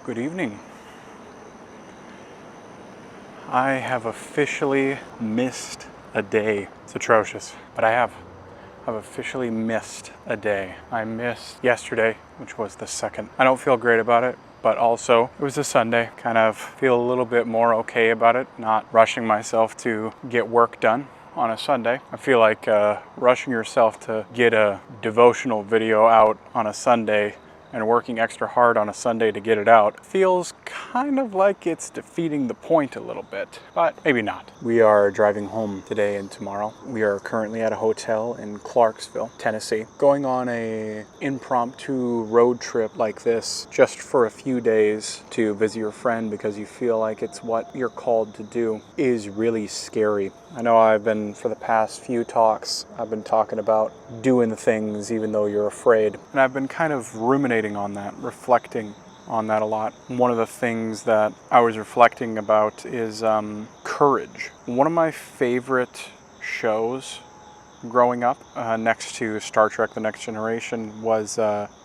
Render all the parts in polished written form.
Good evening. I have officially missed a day. It's atrocious, but I've officially missed a day. I missed yesterday, which was the 2nd. I don't feel great about it, but also it was a Sunday. Kind of feel a little bit more okay about it, not rushing myself to get work done on a Sunday. I feel like rushing yourself to get a devotional video out on a Sunday and working extra hard on a Sunday to get it out feels kind of like it's defeating the point a little bit, but maybe not. We are driving home today and tomorrow. We are currently at a hotel in Clarksville, Tennessee, going on a impromptu road trip like this just for a few days to visit your friend because you feel like it's what you're called to do is really scary. I know for the past few talks, I've been talking about doing things even though you're afraid. And I've been kind of ruminating on that, reflecting on that a lot. One of the things that I was reflecting about is courage. One of my favorite shows growing up, next to Star Trek: The Next Generation, was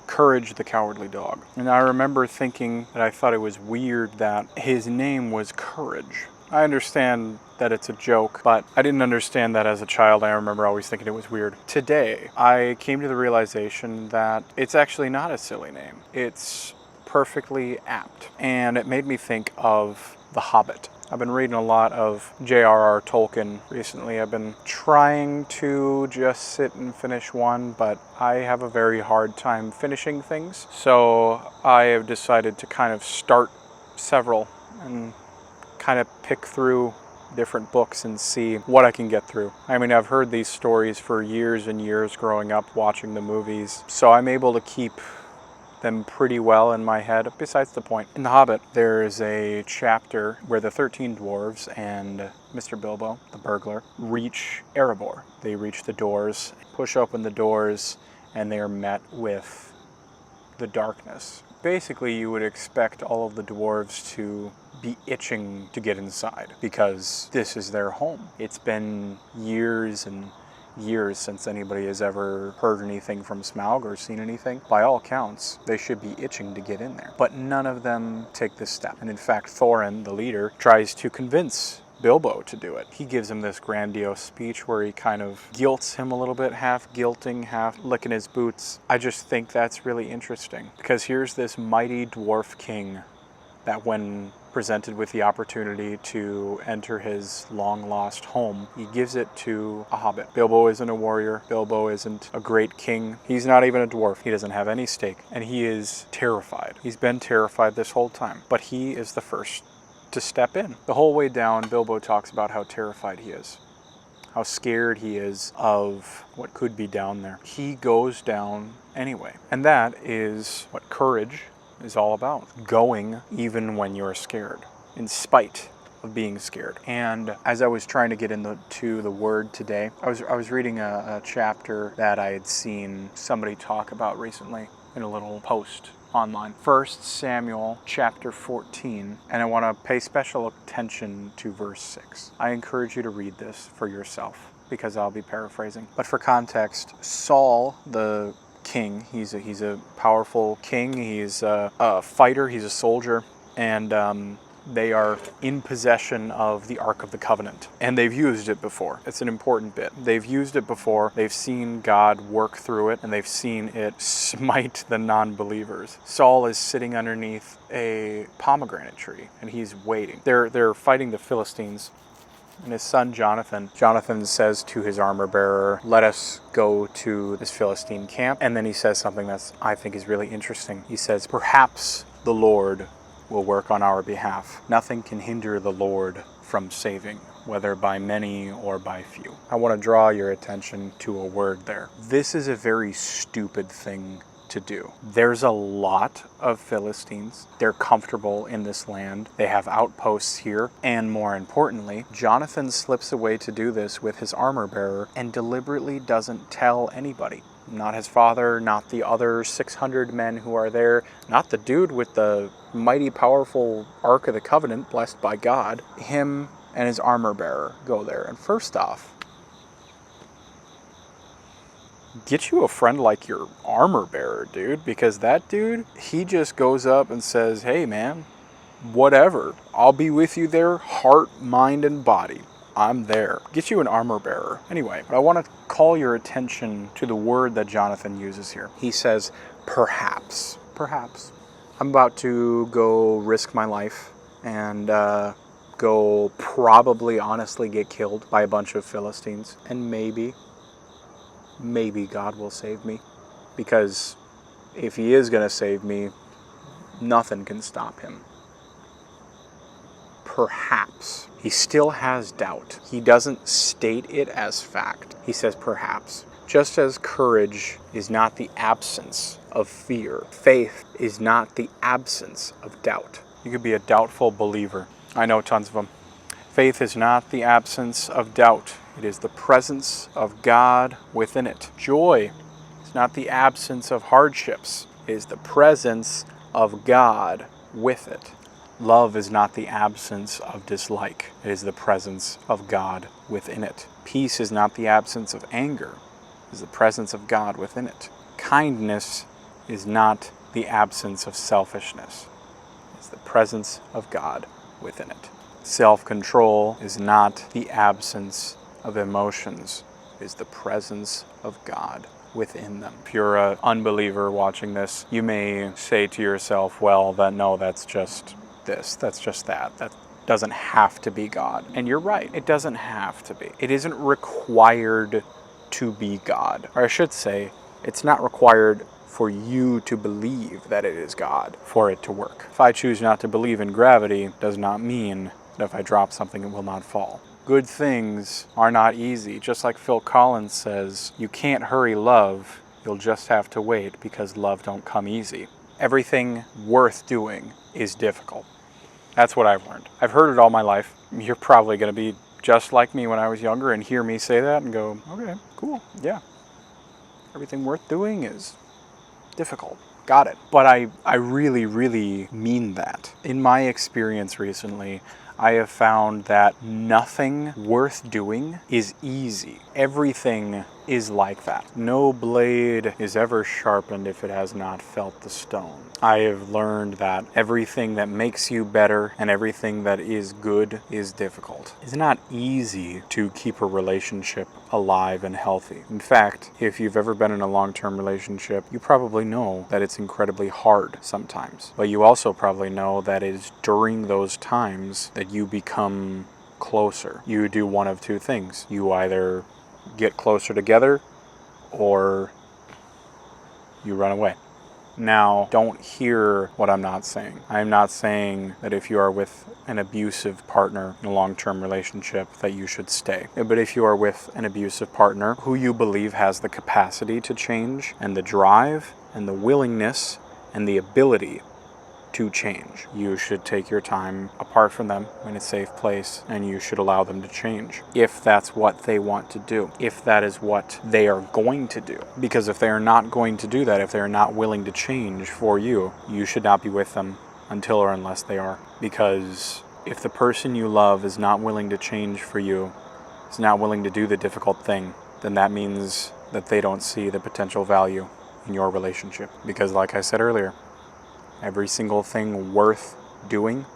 Courage the Cowardly Dog. And I remember thinking that I thought it was weird that his name was Courage. I understand that it's a joke, but I didn't understand that as a child. I remember always thinking it was weird. Today, I came to the realization that it's actually not a silly name. It's perfectly apt. And it made me think of The Hobbit. I've been reading a lot of J.R.R. Tolkien recently. I've been trying to just sit and finish one, but I have a very hard time finishing things. So I have decided to kind of start several and kind of pick through different books and see what I can get through. I mean, I've heard these stories for years and years growing up, watching the movies, so I'm able to keep them pretty well in my head. Besides the point, in The Hobbit, there is a chapter where the 13 dwarves and Mr. Bilbo, the burglar, reach Erebor. They reach the doors, push open the doors, and they are met with the darkness. Basically, you would expect all of the dwarves to be itching to get inside because this is their home. It's been years and years since anybody has ever heard anything from Smaug or seen anything. By all accounts, they should be itching to get in there. But none of them take this step. And in fact, Thorin, the leader, tries to convince Bilbo to do it. He gives him this grandiose speech where he kind of guilts him a little bit, half guilting, half licking his boots. I just think that's really interesting because here's this mighty dwarf king that when presented with the opportunity to enter his long-lost home, he gives it to a hobbit. Bilbo isn't a warrior. Bilbo isn't a great king. He's not even a dwarf. He doesn't have any stake, and he is terrified. He's been terrified this whole time, but he is the first to step in. The whole way down, Bilbo talks about how terrified he is, how scared he is of what could be down there. He goes down anyway, and that is what courage is all about. Going even when you're scared, in spite of being scared. And as I was trying to get into the word today, I was reading a chapter that I had seen somebody talk about recently in a little post online. 1 Samuel chapter 14, and I want to pay special attention to verse 6. I encourage you to read this for yourself because I'll be paraphrasing. But for context, Saul, the king, he's a powerful king, he's a fighter, he's a soldier, and they are in possession of the Ark of the Covenant. And they've used it before. It's an important bit. They've used it before. They've seen God work through it, and they've seen it smite the non-believers. Saul is sitting underneath a pomegranate tree, and he's waiting. They're fighting the Philistines. And his son Jonathan says to his armor bearer, "Let us go to this Philistine camp." And then he says something that I think is really interesting. He says, "Perhaps the Lord will work on our behalf. Nothing can hinder the Lord from saving, whether by many or by few." I want to draw your attention to a word there. This is a very stupid thing to do. There's a lot of Philistines. They're comfortable in this land. They have outposts here. And more importantly, Jonathan slips away to do this with his armor bearer and deliberately doesn't tell anybody. Not his father, not the other 600 men who are there, not the dude with the mighty powerful Ark of the Covenant, blessed by God. Him and his armor bearer go there. And first off, get you a friend like your armor bearer, dude, because that dude, he just goes up and says, hey man, whatever, I'll be with you there, heart, mind, and body. I'm there. Get you an armor bearer. Anyway, I want to call your attention to the word that Jonathan uses here. He says, perhaps. Perhaps. I'm about to go risk my life and go probably honestly get killed by a bunch of Philistines. And maybe God will save me. Because if he is going to save me, nothing can stop him. Perhaps. He still has doubt. He doesn't state it as fact. He says perhaps. Just as courage is not the absence of fear, faith is not the absence of doubt. You could be a doubtful believer. I know tons of them. Faith is not the absence of doubt. It is the presence of God within it. Joy is not the absence of hardships. It is the presence of God with it. Love is not the absence of dislike. It is the presence of God within it. Peace is not the absence of anger. It is the presence of God within it. Kindness is not the absence of selfishness. It is the presence of God within it. Self-control is not the absence of emotions. It is the presence of God within them. If you're an unbeliever watching this, you may say to yourself, well, that's just this, that's just that. That doesn't have to be God. And you're right, it doesn't have to be. It isn't required to be God. Or I should say, it's not required for you to believe that it is God for it to work. If I choose not to believe in gravity, does not mean that if I drop something, it will not fall. Good things are not easy. Just like Phil Collins says, you can't hurry love, you'll just have to wait because love don't come easy. Everything worth doing is difficult. That's what I've learned. I've heard it all my life. You're probably going to be just like me when I was younger and hear me say that and go, okay, cool, yeah. Everything worth doing is difficult. Got it. But I really, really mean that. In my experience recently, I have found that nothing worth doing is easy. Everything is like that. No blade is ever sharpened if it has not felt the stone. I have learned that everything that makes you better and everything that is good is difficult. It's not easy to keep a relationship alive and healthy. In fact, if you've ever been in a long-term relationship, you probably know that it's incredibly hard sometimes. But you also probably know that it is during those times that you become closer. You do one of two things. You either get closer together or you run away. Now, don't hear what I'm not saying. I'm not saying that if you are with an abusive partner in a long-term relationship that you should stay. But if you are with an abusive partner who you believe has the capacity to change and the drive and the willingness and the ability to change, you should take your time apart from them in a safe place and you should allow them to change if that's what they want to do, if that is what they are going to do. Because if they are not going to do that, if they are not willing to change for you, you should not be with them until or unless they are. Because if the person you love is not willing to change for you, is not willing to do the difficult thing, then that means that they don't see the potential value in your relationship. Because like I said earlier, every single thing worth doing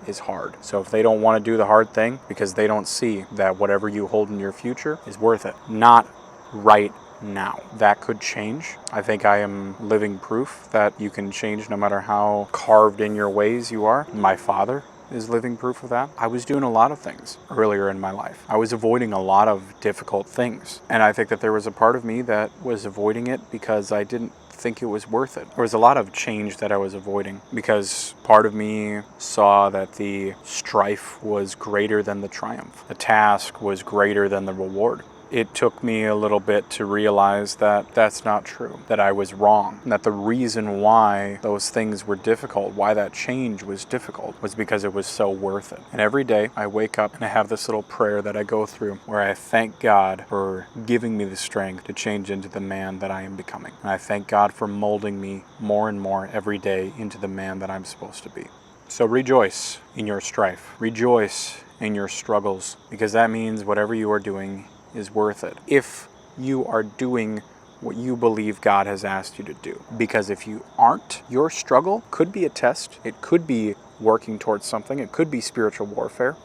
is hard. So if they don't want to do the hard thing because they don't see that whatever you hold in your future is worth it, not right now. That could change. I think I am living proof that you can change no matter how carved in your ways you are. My father is living proof of that. I was doing a lot of things earlier in my life. I was avoiding a lot of difficult things. And I think that there was a part of me that was avoiding it because I didn't think it was worth it. There was a lot of change that I was avoiding because part of me saw that the strife was greater than the triumph. The task was greater than the reward. It took me a little bit to realize that that's not true, that I was wrong, and that the reason why those things were difficult, why that change was difficult, was because it was so worth it. And every day I wake up and I have this little prayer that I go through where I thank God for giving me the strength to change into the man that I am becoming. And I thank God for molding me more and more every day into the man that I'm supposed to be. So rejoice in your strife. Rejoice in your struggles, because that means whatever you are doing is worth it. If you are doing what you believe God has asked you to do. Because if you aren't, your struggle could be a test. It could be working towards something. It could be spiritual warfare.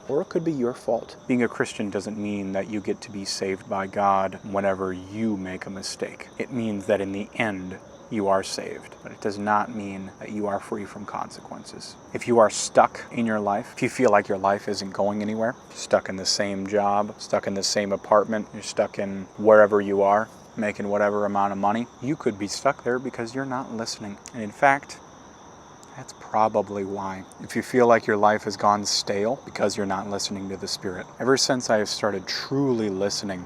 Or it could be your fault. Being a Christian doesn't mean that you get to be saved by God whenever you make a mistake. It means that in the end, you are saved. But it does not mean that you are free from consequences. If you are stuck in your life, if you feel like your life isn't going anywhere, stuck in the same job, stuck in the same apartment, you're stuck in wherever you are, making whatever amount of money, you could be stuck there because you're not listening. And in fact, that's probably why. If you feel like your life has gone stale because you're not listening to the Spirit. Ever since I have started truly listening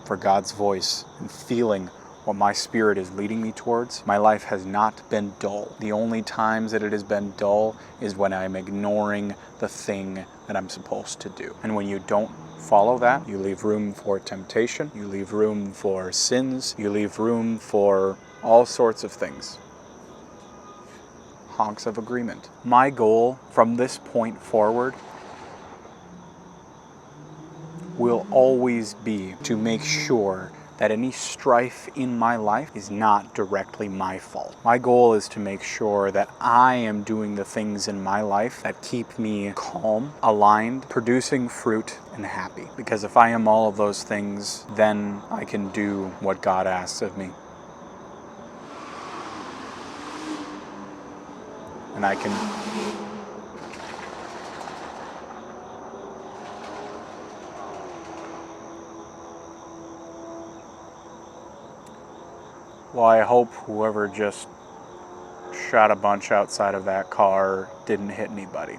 for God's voice and feeling what my spirit is leading me towards, my life has not been dull. The only times that it has been dull is when I'm ignoring the thing that I'm supposed to do. And when you don't follow that, you leave room for temptation, you leave room for sins, you leave room for all sorts of things. Honks of agreement. My goal from this point forward will always be to make sure that any strife in my life is not directly my fault. My goal is to make sure that I am doing the things in my life that keep me calm, aligned, producing fruit, and happy. Because if I am all of those things, then I can do what God asks of me. And I can well, I hope whoever just shot a bunch outside of that car didn't hit anybody.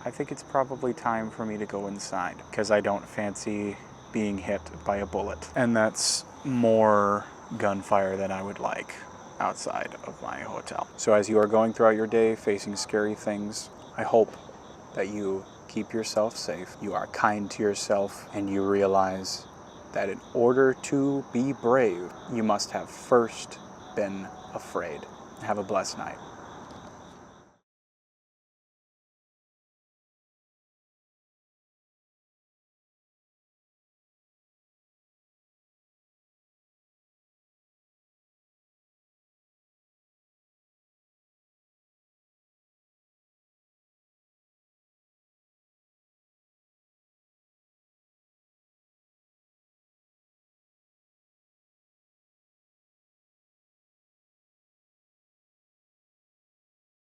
I think it's probably time for me to go inside because I don't fancy being hit by a bullet. And that's more gunfire than I would like outside of my hotel. So as you are going throughout your day facing scary things, I hope that you keep yourself safe, you are kind to yourself, and you realize that in order to be brave, you must have first been afraid. Have a blessed night.